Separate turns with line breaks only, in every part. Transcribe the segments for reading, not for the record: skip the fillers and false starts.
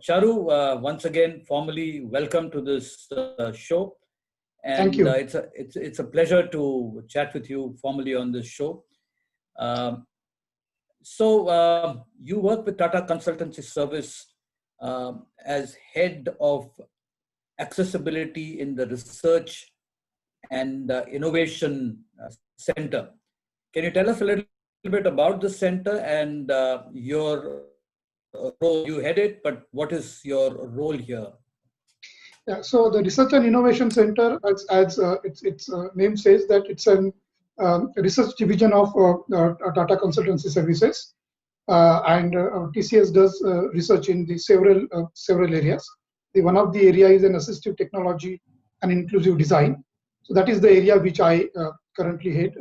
Charu, once again, formally welcome to this show,
Thank
and
you.
it's a pleasure to chat with you formally on this show. Um, you work with Tata Consultancy Service as head of accessibility in the research and innovation center. Can you tell us a little bit about the center and your role? You head it, but what is your role here?
Yeah, so the Research and Innovation Center, as its name says, that it's a research division of Tata Consultancy Services, and TCS does research in the several areas. One of the area is an assistive technology and inclusive design. So that is the area which I currently head,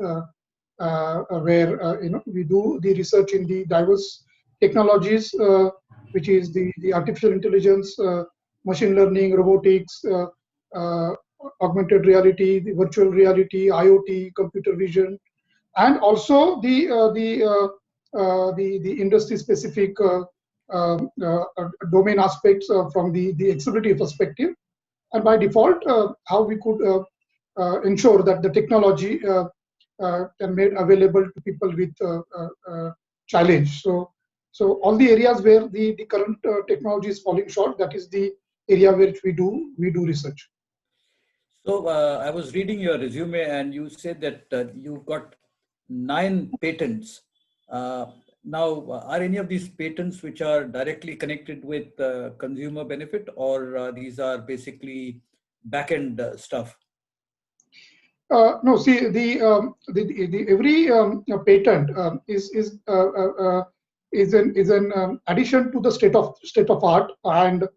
where we do the research in the diverse technologies, which is the artificial intelligence, machine learning, robotics, augmented reality, the virtual reality, IoT, computer vision, and also the industry specific domain aspects from the accessibility perspective. And by default, how we could ensure that the technology can made available to people with challenge. So all the areas where the current technology is falling short, that is the area which we do research.
So I was reading your resume, and you said that you've got 9 patents. Now, are any of these patents which are directly connected with consumer benefit, or these are basically back-end stuff?
No, see, the every patent is an addition to the state of art, and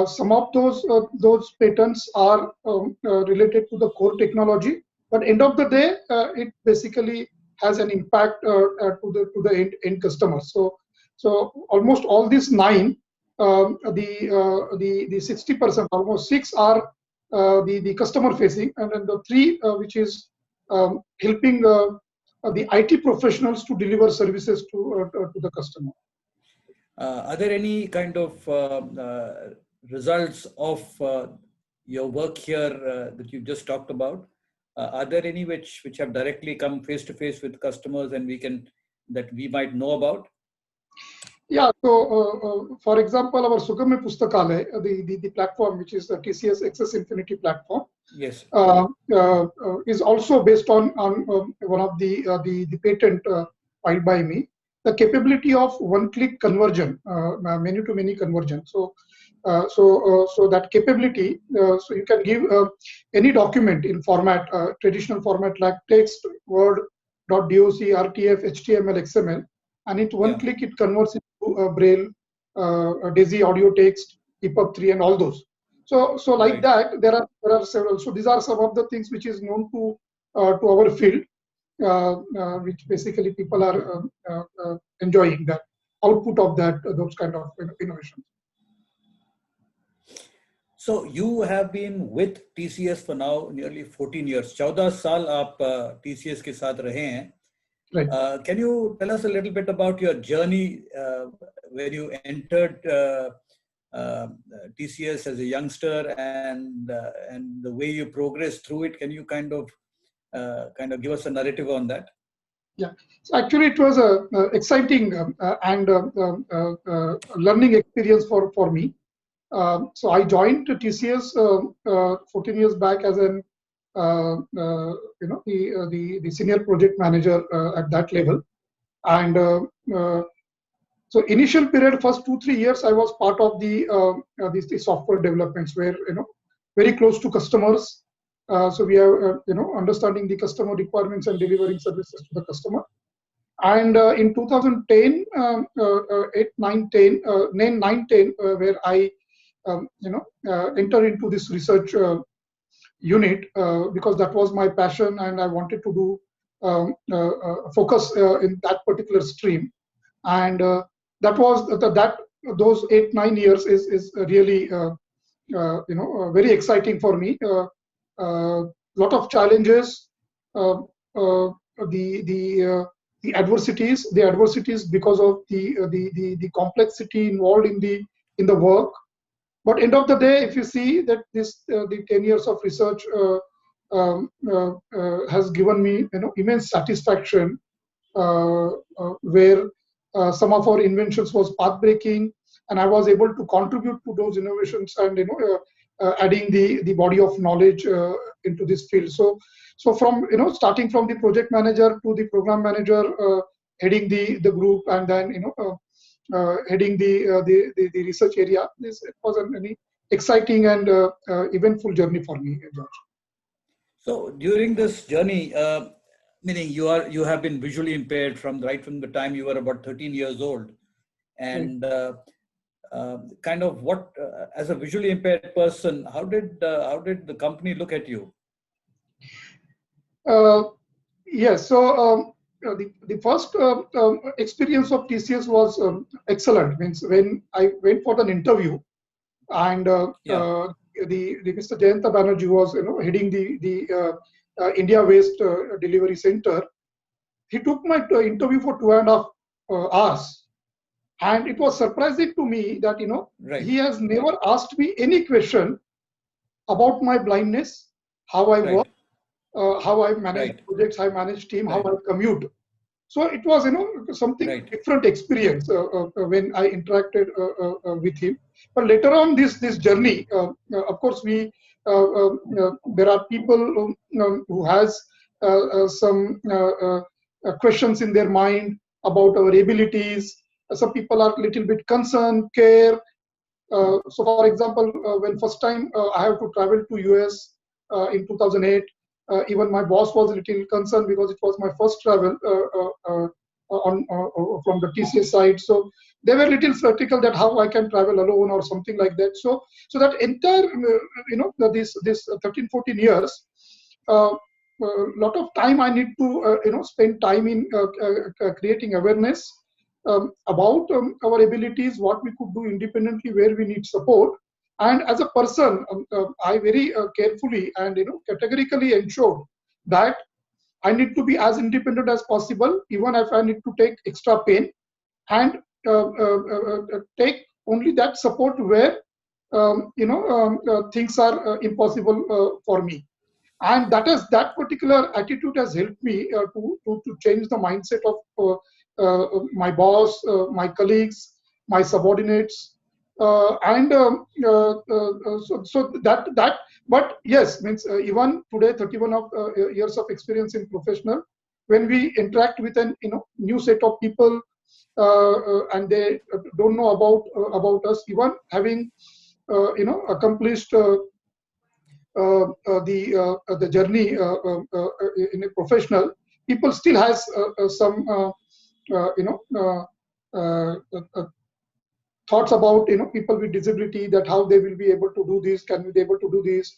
some of those patents are related to the core technology. But end of the day, it basically has an impact to the end customer. So almost all these 9, the 60%, almost 6 are the customer facing, and then the 3 which is helping the IT professionals to deliver services to the customer.
Are there any kind of results of your work here that you just talked about? Are there any which have directly come face to face with customers and that we might know about?
Yeah, so for example, our Sugamya Pustakalay, the platform, which is the TCS Access Infinity platform,
yes,
is also based on one of the patent filed by me, the capability of one-click conversion, many-to-many conversion. So that capability, so you can give any document in format, traditional format like text, Word, .doc, RTF, HTML, XML, and in one click it converts into Braille, DAISY, audio, text, EPUB 3, and all those. So like that, there are several. So these are some of the things which is known to our field, which basically people are enjoying that output of those kind of innovations.
So you have been with TCS for now nearly 14 years. 14 साल आप TCS के साथ रहे हैं.
Right.
Can you tell us a little bit about your journey where you entered TCS as a youngster and the way you progressed through it? Can you kind of give us a narrative on that?
Yeah. So actually, it was a exciting and learning experience for me. So I joined TCS 14 years back as an the senior project manager at that level, and so initial period, first 2-3 years, I was part of the software developments, where very close to customers. So we are understanding the customer requirements and delivering services to the customer. And in 2010, 8, 9, 10, 9, 10, where I enter into this research unit because that was my passion and I wanted to do focus in that particular stream. And that was those 8-9 years is really very exciting for me. Lot of challenges. The the adversities because of the complexity involved in the work. But end of the day, if you see that the 10 years of research has given me immense satisfaction, where some of our inventions was path breaking, and I was able to contribute to those innovations and adding the body of knowledge into this field. So from starting from the project manager to the program manager, heading the group, and then heading the research area. It was an exciting and eventful journey for me, George.
So during this journey, meaning you have been visually impaired right from the time you were about 13 years old, and kind of what as a visually impaired person, how did the company look at you?
Yes. So the first experience of TCS was excellent. Means when I went for an interview, and the Mr. Jayanta Banerjee was heading the India Waste Delivery Center. He took my interview for 2.5 hours, and it was surprising to me that he has never asked me any question about my blindness, how I work, how I manage projects, how I manage team, how I commute. So it was something different experience when I interacted with him. But later on this journey, of course, there are people who has some questions in their mind about our abilities. Some people are a little bit concerned, care. So for example, when first time I have to travel to US in 2008, even my boss was a little concerned because it was my first travel from the TCS side. So they were a little skeptical that how I can travel alone or something like that. So that entire this 13, 14 years, lot of time I need to spend time in creating awareness about our abilities, what we could do independently, where we need support. And as a person, I very carefully and categorically ensured that I need to be as independent as possible, even if I need to take extra pain, and take only that support where things are impossible for me. And that particular attitude has helped me to change the mindset of my boss, my colleagues, my subordinates, and so that. But yes, means even today, 31 years of experience in professional, when we interact with an new set of people, and they don't know about us, even having accomplished the journey in a professional, people still has some thoughts about people with disability, that how they will be able to do this, can we be able to do this.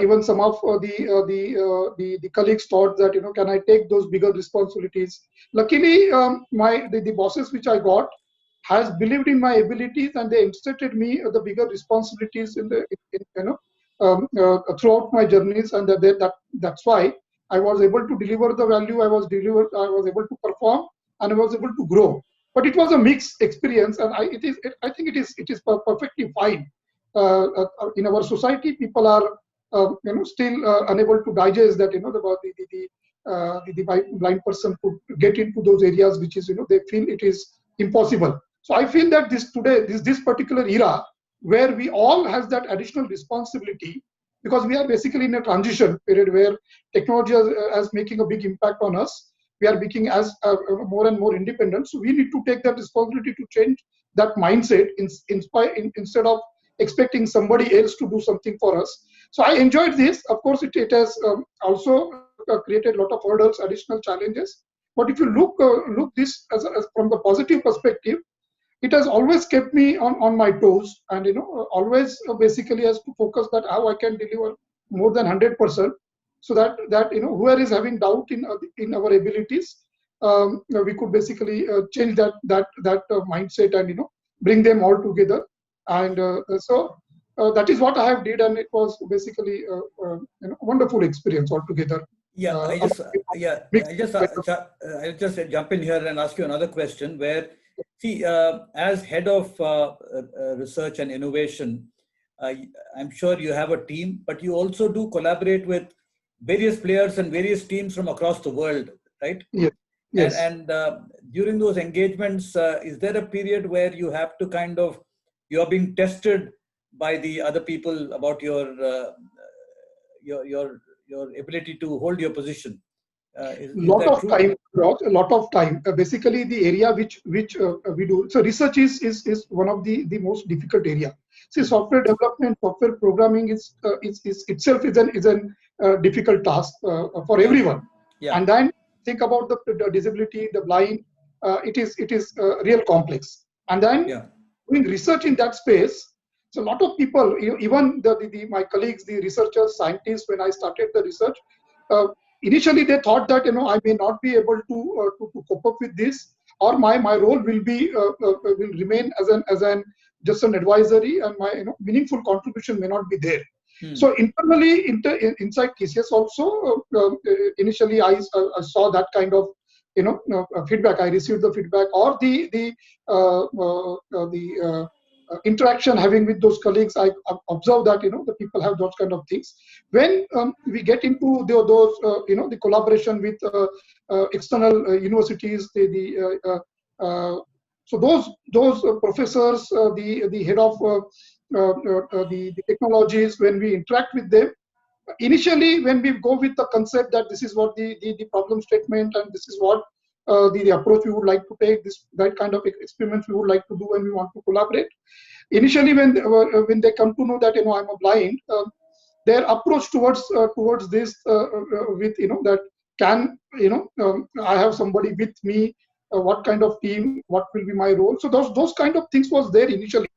Even some of the colleagues thought that can I take those bigger responsibilities. Luckily, the bosses which I got has believed in my abilities, and they instructed me the bigger responsibilities throughout my journeys, and that's why I was able to deliver the value. I was able to perform, and I was able to grow. But it was a mixed experience, and I think it is perfectly fine. In our society, people are still unable to digest that the blind person could get into those areas which is they feel it is impossible. So I feel that this particular era, where we all has that additional responsibility, because we are basically in a transition period where technology is making a big impact on us. We are becoming as more and more independent. So we need to take that responsibility to change that mindset instead of expecting somebody else to do something for us. So I enjoyed this. Of course, it has also created a lot of hurdles, additional challenges. But if you look this as from the positive perspective, it has always kept me on my toes, and always basically has to focus that how I can deliver more than 100%, so that whoever is having doubt in our abilities, we could basically change that mindset and bring them all together. And so that is what I have did, and it was basically a wonderful experience altogether.
Yeah, I
Along
just, yeah,
with
I'll just jump in here and ask you another question where, see, as head of research and innovation, uh, I'm sure you have a team, but you also do collaborate with various players and various teams from across the world, right?
yes,
And,
yes.
during those engagements, is there a period where you have to kind of, you're being tested by the other people about your your your ability to hold your position? Is
Lot
that
of
true?
time, Raj, a lot of time. Basically, the area which we do. So research is one of the most difficult area. See,
Hmm.
software development, software programming is itself is an difficult task for
Yeah,
everyone.
yeah,
And then think about the disability, the blind. It is real complex. And then
yeah,
doing research in that space. So a lot of people, even my colleagues, the researchers, scientists, when I started the research, uh, initially they thought that I may not be able to cope up with this, or my role will remain as an just an advisory, and my meaningful contribution may not be there.
hmm.
So internally, inside TCS also, initially I saw that kind of feedback. I received the feedback, or the interaction having with those colleagues. I observe that the people have those kind of things. When we get into those the collaboration with external universities, so those professors, the head of the technologies, when we interact with them, initially when we go with the concept that this is what the problem statement, and this is what the approach we would like to take, this that kind of experiments we would like to do when we want to collaborate. Initially, when they come to know that I'm a blind, their approach towards this with that, can I have somebody with me, what kind of team, what will be my role. So those kind of things was there initially,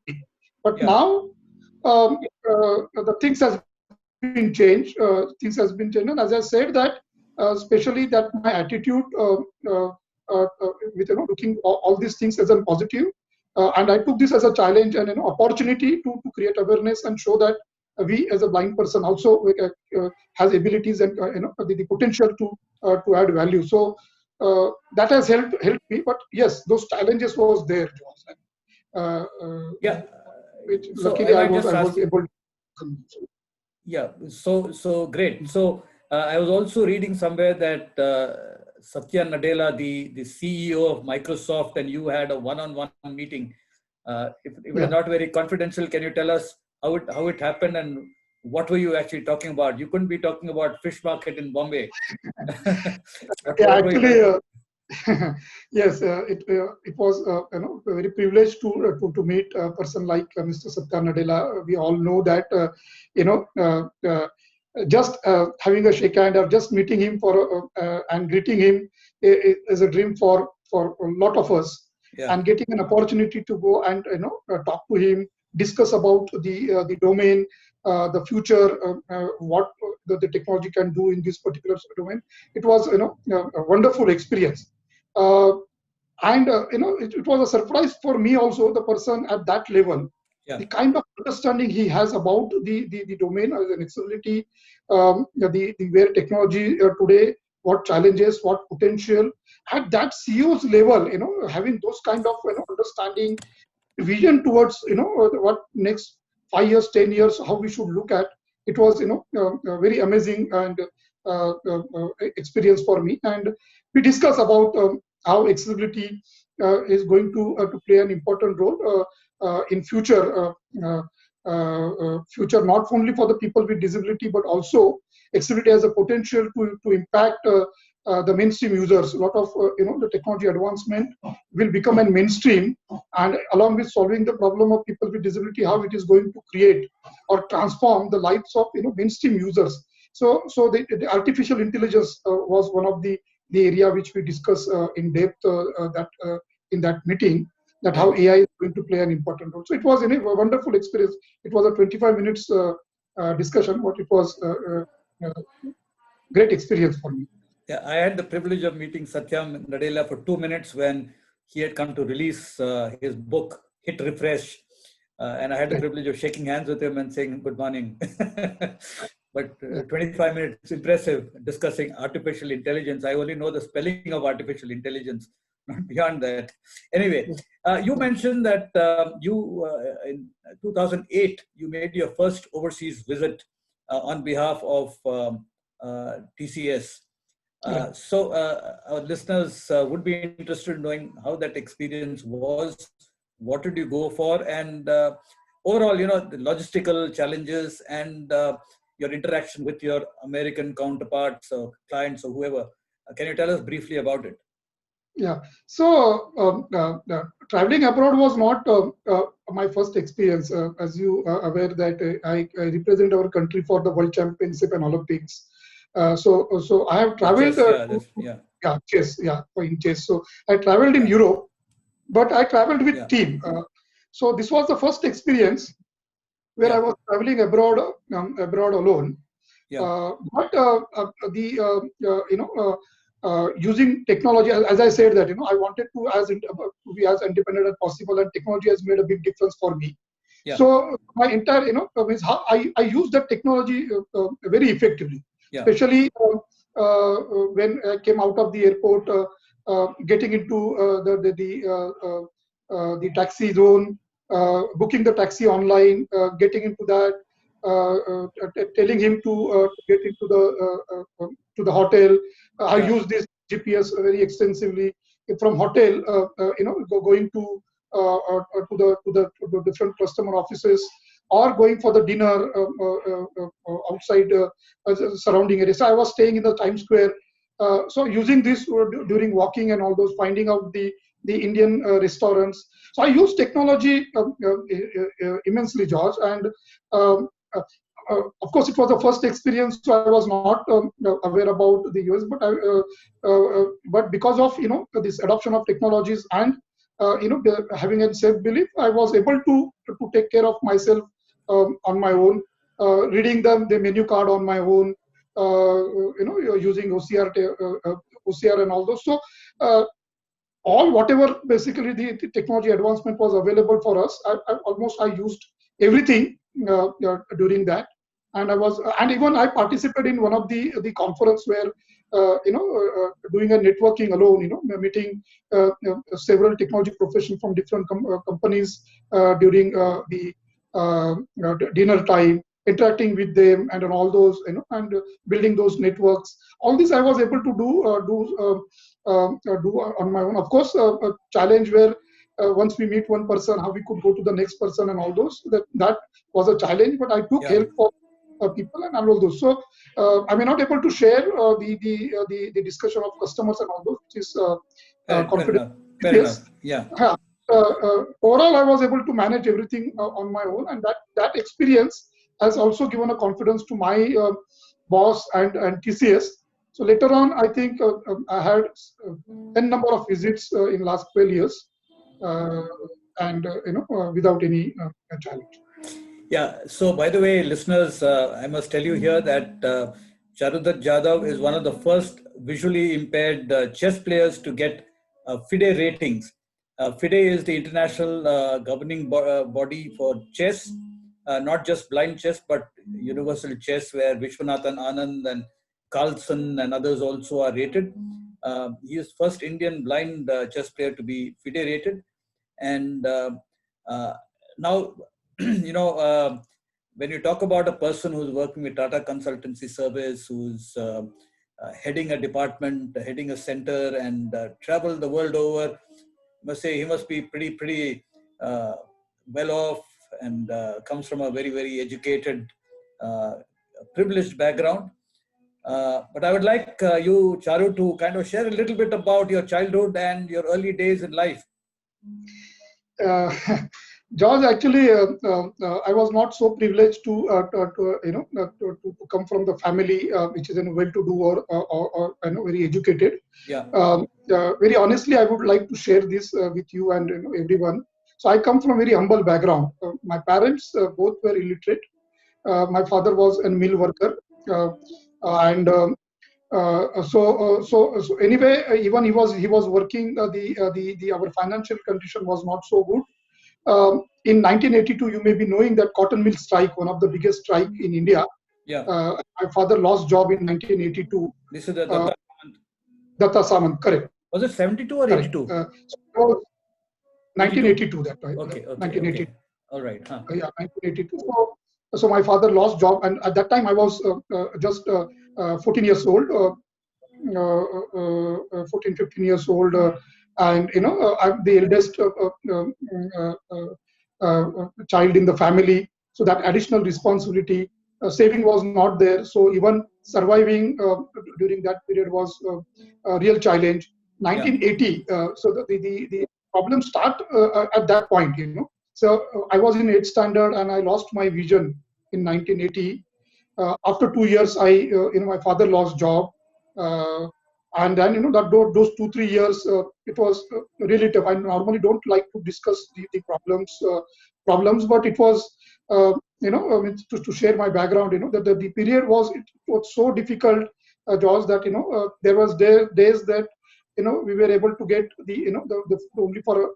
but
Yeah,
now the things has been changed. Things has been changed, and as I said that, especially that my attitude with looking all these things as a positive, and I took this as a challenge and an opportunity to create awareness and show that we as a blind person also has abilities and the potential to add value. So that has helped me. But yes, those challenges was there, Josh.
yeah.
Which
So
luckily
I
I
might
was
just
I
ask
was
you.
able to.
Yeah, so great. So I was also reading somewhere that Satya Nadella, the CEO of Microsoft, and you had a one-on-one meeting. If it is
Yeah.
not very confidential, can you tell us how it happened and what were you actually talking about? You couldn't be talking about fish market in Bombay.
Yeah,
What were you
actually,
talking?
yes, it was very privileged to meet a person like Mr. Satya Nadella. We all know that you know just having a shake hand or just meeting him for and greeting him is a dream for a lot of us.
Yeah,
And getting an opportunity to go and talk to him, discuss about the domain, the future, what the technology can do in this particular domain. It was a wonderful experience. Uh, and it was a surprise for me also, the person at that level,
yeah,
the kind of understanding he has about the domain as an accessibility, the where technology today, what challenges, what potential at that CEO's level, having those kind of understanding, vision towards what next 5 years, 10 years, how we should look at. It was very amazing and experience for me. And we discuss about how accessibility is going to play an important role in future, not only for the people with disability, but also accessibility has a potential to impact the mainstream users. A lot of the technology advancement will become a mainstream, and along with solving the problem of people with disability, how it is going to create or transform the lives of mainstream users. So the artificial intelligence was one of the area which we discuss in depth that in that meeting, that how
right.
AI is going to play an important role. So it was a wonderful experience. It was a 25 minutes discussion, but it was great experience for me.
Yeah, I had the privilege of meeting Satyam Nadella for 2 minutes when he had come to release his book, Hit Refresh. And I had the
Right.
privilege of shaking hands with him and saying good morning. but 25 minutes, impressive, discussing artificial intelligence. I only know the spelling of artificial intelligence, not beyond that. Anyway, you mentioned that in 2008, you made your first overseas visit on behalf of TCS. Our listeners would be interested in knowing how that experience was. What did you go for? And overall, the logistical challenges and your interaction with your American counterparts or clients or whoever. Can you tell us briefly about it?
Yeah. So traveling abroad was not my first experience. As you are aware that I represent our country for the World Championship and Olympics. So I have traveled. Chess. Yeah, in chess. So I traveled in Europe, but I traveled with team. So this was the first experience where I was traveling abroad alone. Using technology, as I said that I wanted to be as independent as possible, and technology has made a big difference for me. So my entire means how I use that technology very effectively, especially when I came out of the airport, getting into the taxi zone, booking the taxi online, getting into that, telling him to get into the hotel. I use this GPS very extensively from hotel. Going to the different customer offices, or going for the dinner outside surrounding areas. So I was staying in the Times Square. So using this during walking and all those, finding out the Indian restaurants. So I use technology immensely, George, and of course, it was the first experience, so I was not aware about the US. But because of this adoption of technologies and having a self belief, I was able to take care of myself on my own, reading the menu card on my own, using OCR and all those. So whatever basically the technology advancement was available for us, I used everything during that. And even I participated in one of the conference where doing a networking alone, meeting several technology professionals from different companies during the dinner time, interacting with them, and all those, and building those networks. All this I was able to do on my own. Of course, a challenge where once we meet one person, how we could go to the next person and all those. That was a challenge, but I took help of people and all those. So I may not able to share the discussion of customers and all those, which is confidential.
Fair enough. Yeah.
Overall, I was able to manage everything on my own, and that experience has also given a confidence to my boss and TCS. So later on, I think I had 10 number of visits in last 12 years, and without any challenge.
Yeah. So, by the way, listeners, I must tell you here that Charudatta Jadhav is one of the first visually impaired chess players to get FIDE ratings. FIDE is the international governing body for chess, not just blind chess, but universal chess, where Vishwanathan Anand and Carlsen and others also are rated. He is first Indian blind chess player to be FIDE rated. And now, when you talk about a person who's working with Tata Consultancy Service, who's heading a department, heading a center, and travel the world over, I must say he must be pretty well off, and comes from a very, very educated, privileged background. But I would like you, Charu, to kind of share a little bit about your childhood and your early days in life.
George, actually, I was not so privileged to come from the family which is well-to-do or very educated.
Yeah.
Very honestly, I would like to share this with you and everyone. So I come from a very humble background. My parents both were illiterate. My father was a mill worker, so anyway, even he was working. Our financial condition was not so good. In 1982, you may be knowing that cotton mill strike, one of the biggest strike in India.
Yeah.
My father lost job in 1982.
This is the
Datta Samant, correct.
Was it 72 or
Correct.
82?
So 1982, that right?
Okay.
1982.
All right.
Yeah, 1982. So my father lost job, and at that time I was just 14 years old, 14, 15 years old, and I'm the eldest child in the family. So that additional responsibility, saving was not there. So even surviving during that period was a real challenge. 1980. So the problem start at that point. So I was in 8th standard and I lost my vision in 1980. After 2 years, my father lost job, and then that those 2-3 years, it was really tough. I normally don't like to discuss the problems, but it was, to share my background, that the period was so difficult, Jaws, that there was days that we were able to get the only for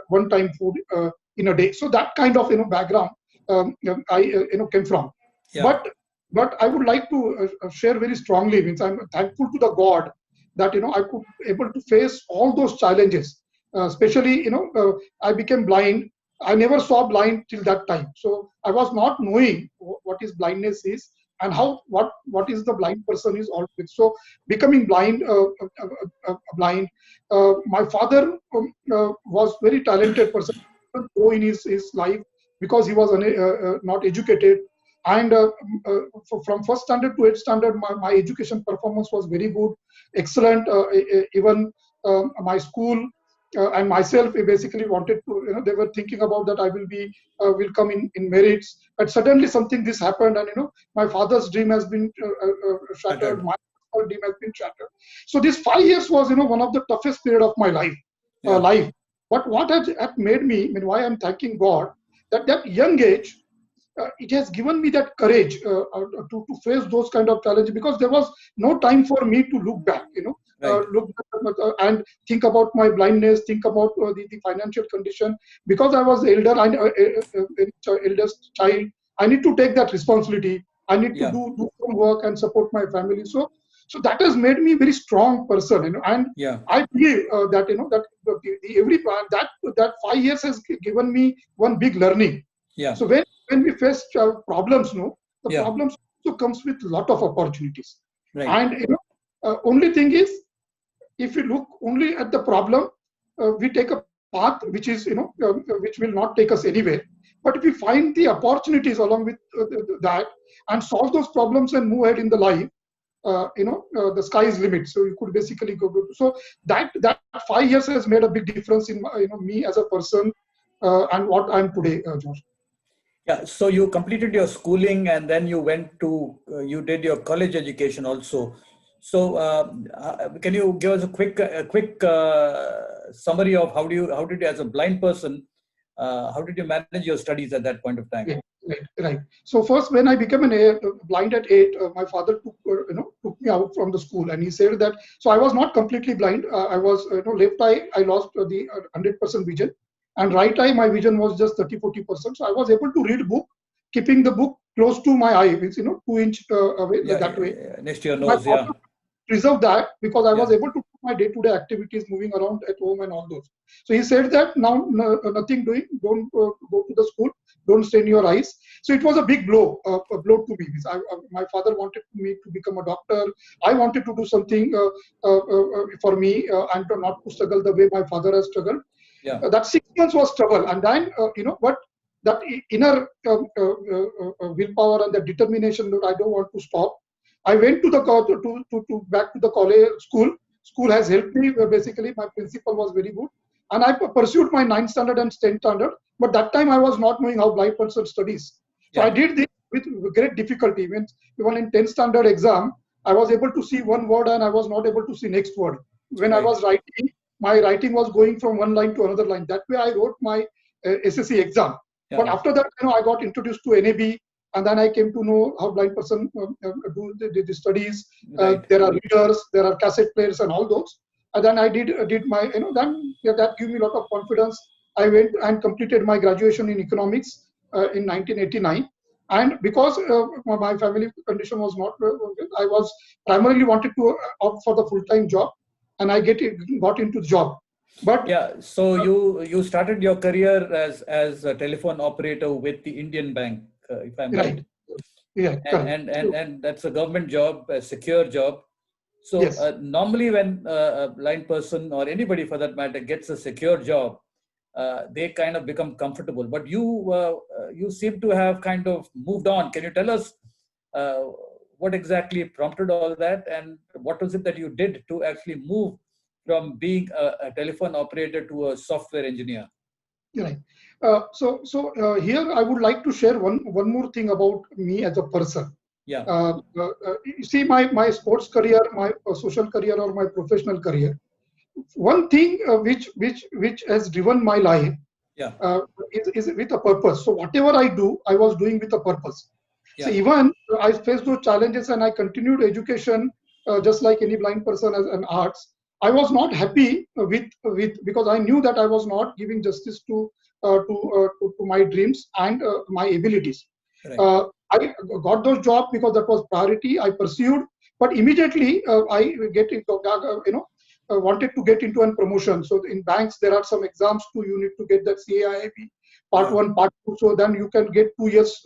one time food in a day. So that kind of background I came from.
Yeah.
But I would like to share very strongly. Means I'm thankful to the God that I could able to face all those challenges. Especially I became blind. I never saw blind till that time. So I was not knowing what is blindness is and how what is the blind person is all with. So becoming blind. My father was very talented person. Grow in his life because he was not educated. And from first standard to 8th standard, my education performance was very good, excellent. Even my school and myself basically wanted to, they were thinking about that I will come in merits. But suddenly something this happened, and my father's dream has been shattered. My dream has been shattered. So these 5 years was one of the toughest period of my life. Life. But what had made me, why I'm thanking God, that young age. It has given me that courage to face those kind of challenges, because there was no time for me to look back, look back, and think about my blindness, think about the financial condition. Because I was eldest child, I need to take that responsibility. I need to do some work and support my family. So that has made me a very strong person, and I believe that that 5 years has given me one big learning. So when we face problems, the problems also comes with a lot of opportunities.
Right.
And only thing is, if we look only at the problem, we take a path which is which will not take us anywhere. But if we find the opportunities along with that and solve those problems and move ahead in the life, the sky is limit. So you could basically go. So that 5 years has made a big difference in me as a person and what I'm today, George.
Yeah, so you completed your schooling and then you went to, you did your college education also. So can you give us a quick summary of how did you, as a blind person, how did you manage your studies at that point of time?
Yeah, right. So first, when I became blind at 8, my father took me out from the school, and he said that. So I was not completely blind. I was left eye. I lost the 100% vision, and right eye my vision was just 30-40%. So I was able to read book, keeping the book close to my eye, means 2-inch away that way.
Next to your nose.
My preserve that, because I was able to do my day-to-day activities, moving around at home and all those. So he said that now nothing doing, don't go to the school, don't strain your eyes. So it was a big blow, a blow to me. My father wanted me to become a doctor. I wanted to do something for me and to not to struggle the way my father has struggled. That 6 months was struggle, and then but that inner willpower and the determination that I don't want to stop. I went to the back to the college school. School has helped me. Basically, my principal was very good, and I pursued my 9th standard and 10th standard. But that time I was not knowing how blind person studies. So I did this with great difficulty. Even in 10th standard exam, I was able to see one word and I was not able to see next word. When I was writing, my writing was going from one line to another line. That way I wrote my SSC exam. But after that, I got introduced to NAB. And then I came to know how blind person do the studies. There are readers, there are cassette players, and all those. And then I did my, then that gave me a lot of confidence. I went and completed my graduation in economics in 1989. And because my family condition was not good, I was primarily wanted to opt for the full-time job, and I got into the job. But
yeah, so you started your career as a telephone operator with the Indian Bank, if I'm
right,
right,
yeah, correct.
and that's a government job, a secure job. So
Yes,
normally, when a blind person or anybody for that matter gets a secure job, they kind of become comfortable. But you seem to have kind of moved on. Can you tell us uh, what exactly prompted all that, and what was it that you did to actually move from being a telephone operator to a software engineer?
right. Here I would like to share one more thing about me as a person.
Yeah,
You see, my sports career, my social career, or my professional career. One thing which has driven my life
yeah,
is with a purpose. So whatever I do, I was doing with a purpose. So
yeah,
even I faced those challenges and I continued education just like any blind person as an arts. I was not happy with because I knew that I was not giving justice to my dreams and my abilities.
right,
I got those jobs because that was priority. I pursued, but immediately I get into wanted to get into a promotion. So in banks there are some exams too. You need to get that CAIIB part
yeah,
one, part two. So then you can get 2 years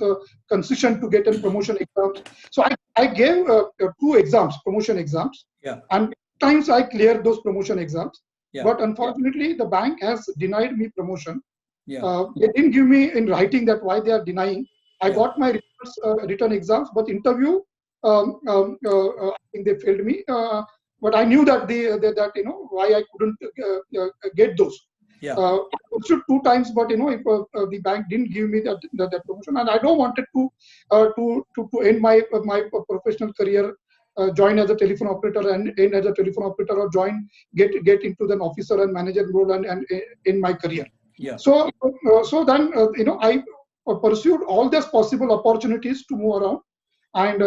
concession to get a promotion exams. So I gave two exams, promotion exams,
yeah,
and times I cleared those promotion exams.
yeah,
But unfortunately, the bank has denied me promotion.
yeah,
They didn't give me in writing that why they are denying. I
yeah,
got my written exams, but interview, I think they failed me. But I knew that that why I couldn't get those.
yeah,
I pursued two times, but if the bank didn't give me that promotion, and I don't wanted to end my professional career, join as a telephone operator and end as a telephone operator, or get into the officer and manager role and end my career.
yeah.
So then I pursued all these possible opportunities to move around, and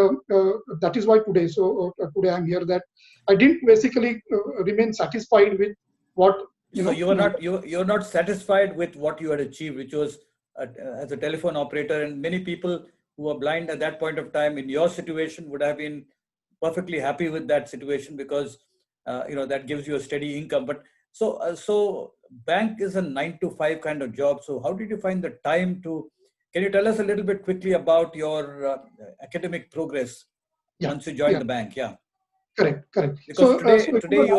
that is why today. So today I'm here. That I didn't basically remain satisfied with what you
So
know.
you were not satisfied with what you had achieved, which was as a telephone operator, and many people who were blind at that point of time in your situation would have been perfectly happy with that situation because that gives you a steady income. But so bank is a 9 to 5 kind of job. So how did you find the time to? Can you tell us a little bit quickly about your academic progress
Yeah,
once you joined
yeah,
the bank? Yeah.
correct.
Because
So
today you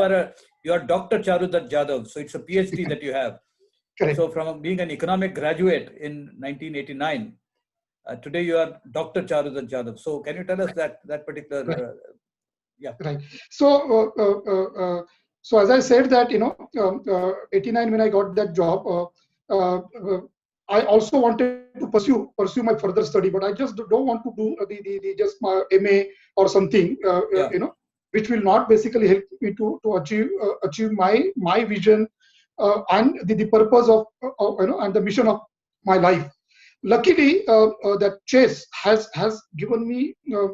are Dr. Charudatta Jadhav, so it's a PhD that you have.
correct.
So from being an economic graduate in 1989, today you are Dr. Charudatta Jadhav. So can you tell us that
Right.
particular? Yeah,
Right. So as I said that 89 when I got that job, I also wanted to pursue my further study, but I just don't want to do the just my MA or something,
yeah,
which will not basically help me to achieve my vision and the purpose of and the mission of my life. Luckily, that chess has given me a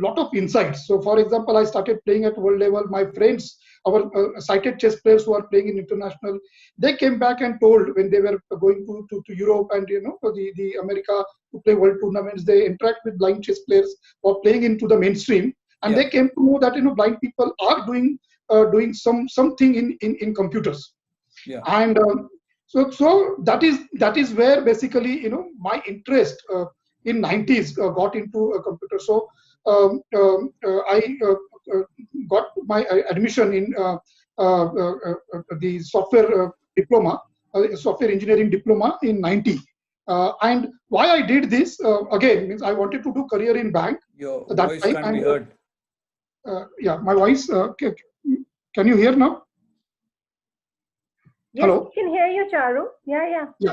lot of insights. So, for example, I started playing at world level. My friends, our sighted chess players who are playing in international, they came back and told when they were going to Europe and the America to play world tournaments, they interact with blind chess players or playing into the mainstream, and
yeah,
they came to know that blind people are doing something in computers.
yeah,
And so that is where basically my interest in 90s got into a computer. So I got my admission in the software diploma, software engineering diploma in 90. And why I did this again means I wanted to do career in bank
your
at that
voice
time.
can't be
And
heard.
yeah, my voice, can you hear now?
Yes,
Hello.
we can hear you, Charu. Yeah.
Yeah,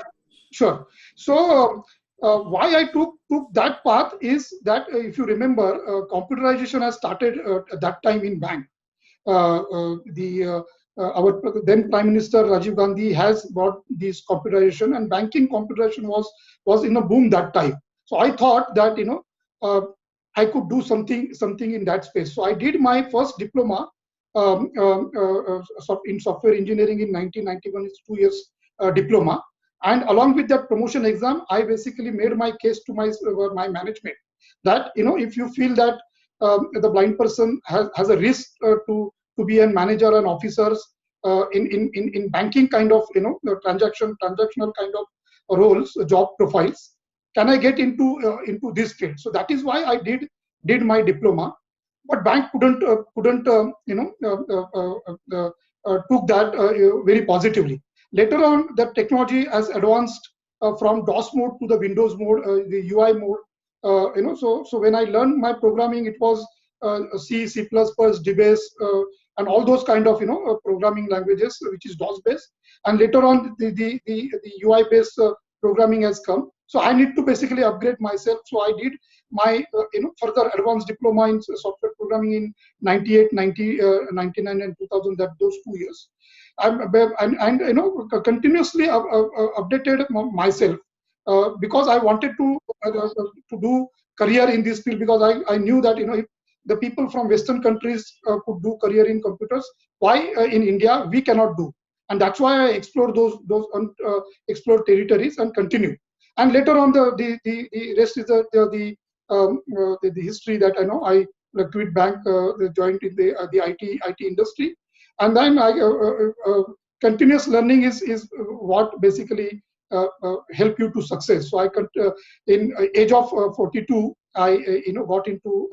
sure. So why I took that path is that if you remember, computerization has started at that time in bank. Our then Prime Minister Rajiv Gandhi has brought this computerization, and banking computerization was in a boom that time. So I thought that uh, I could do something in that space. So I did my first diploma in software engineering in 1991. It's 2 years diploma, And along with that promotion exam, I basically made my case to my management that, if you feel that the blind person has a risk to be a manager and officers in banking kind of, the transactional kind of roles, job profiles, can I get into this field? So that is why I did my diploma. But bank couldn't took that very positively. Later on, the technology has advanced from DOS mode to the Windows mode, the UI mode. So when I learned my programming, it was C, C++, DBase, and all those kind of programming languages, which is DOS based. And later on, the UI based programming has come. So I need to basically upgrade myself. So I did my further advanced diploma in software programming in 98, 99, and 2000. That those 2 years, and continuously updated myself because I wanted to do career in this field, because I knew that if the people from Western countries could do career in computers, why in India we cannot do? And that's why I explored those explored territories and continue. And later on, the rest is the history that I know. I quit bank, joined in the IT industry, and then continuous learning is what basically help you to success. So I in age of 42, I got into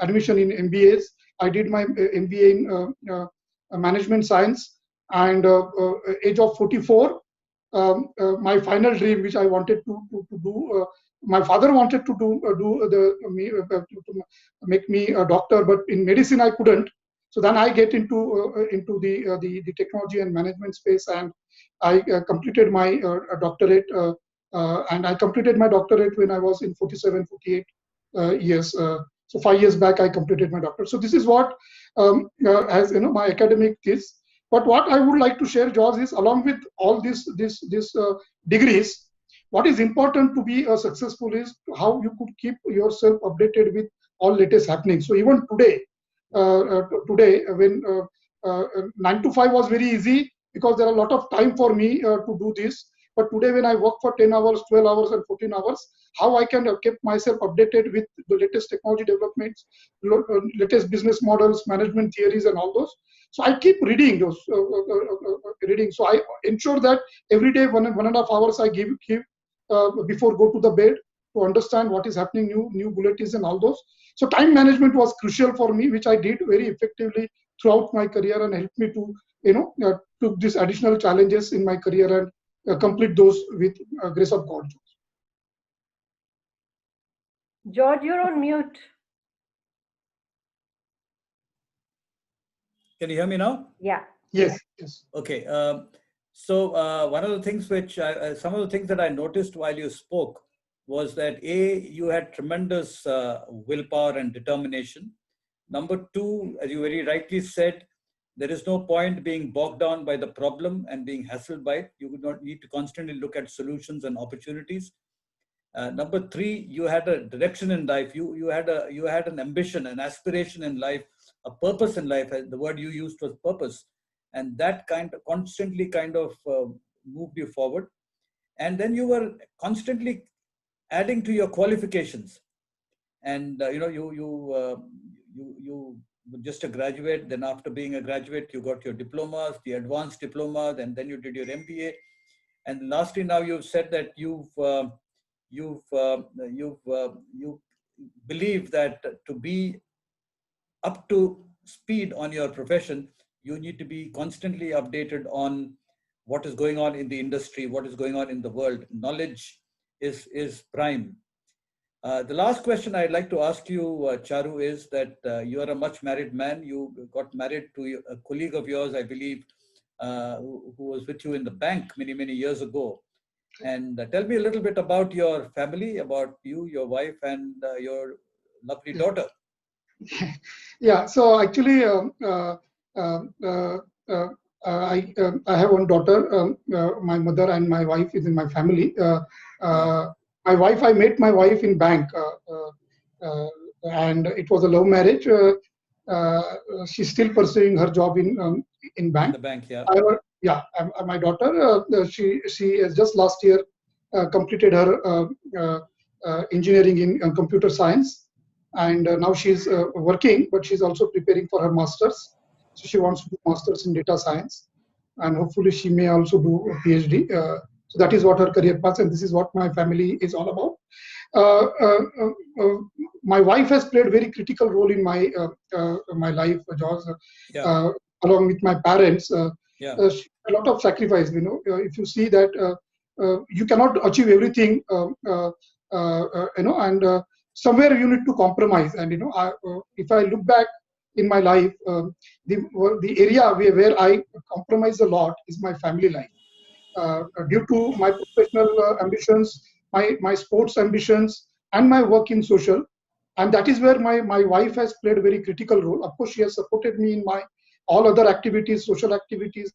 admission in MBAs. I did my MBA in management science, and age of 44. My final dream, which I wanted to do, my father wanted to to make me a doctor, but in medicine I couldn't. So then I get into the technology and management space, and I completed my doctorate, and I completed my doctorate when I was in 47, 48 years. So 5 years back, I completed my doctorate. So this is what, as my academic is. But what I would like to share, George, is along with all these degrees, what is important to be successful is how you could keep yourself updated with all latest happenings. So even today, when 9 to 5 was very easy because there are a lot of time for me to do this. But today, when I work for 10 hours, 12 hours, and 14 hours, how I can keep myself updated with the latest technology developments, latest business models, management theories, and all those. So I keep reading those, reading. So I ensure that every day 1.5 hours I give before go to the bed to understand what is happening, new bulletins and all those. So time management was crucial for me, which I did very effectively throughout my career, and helped me to took these additional challenges in my career and complete those with grace of God.
George, you're on mute.
Can you hear me now?
Yeah.
Yes.
Okay. So one of the things some of the things that I noticed while you spoke was that you had tremendous willpower and determination. Number two, as you very rightly said, there is no point being bogged down by the problem and being hassled by it. You would not need to constantly look at solutions and opportunities. Number three, you had a direction in life. You had an ambition, an aspiration in life, a purpose in life. The word you used was purpose, and that constantly moved you forward. And then you were constantly adding to your qualifications. And you were just a graduate. Then after being a graduate, you got your diplomas, the advanced diplomas, and then you did your MBA. And lastly, now you've said that you believe that to be up to speed on your profession, you need to be constantly updated on what is going on in the industry, what is going on in the world. Knowledge is prime. The last question I'd like to ask you, Charu, is that you are a much married man. You got married to a colleague of yours, I believe, who was with you in the bank many years ago. And tell me a little bit about your family, about you, your wife, and your lovely daughter.
Yeah. So actually, I have one daughter. My mother and my wife is in my family. My wife, I met my wife in bank, and it was a love marriage. She's still pursuing her job in bank.
In the bank, yeah.
Yeah, my daughter, she has just last year completed her engineering in computer science, and now she's working, but she's also preparing for her masters. So she wants to do masters in data science, and hopefully she may also do a PhD. So that is what her career path, and this is what my family is all about. Uh, uh, uh, uh, my wife has played very critical role in my life, George.
Yeah.
Along with my parents,
Yeah.
a lot of sacrifice. If you see that you cannot achieve everything, and somewhere you need to compromise. And if I look back in my life, the area where I compromise a lot is my family life. Due to my professional ambitions, my sports ambitions, and my work in social. And that is where my wife has played a very critical role. Of course, she has supported me in my all other activities, social activities,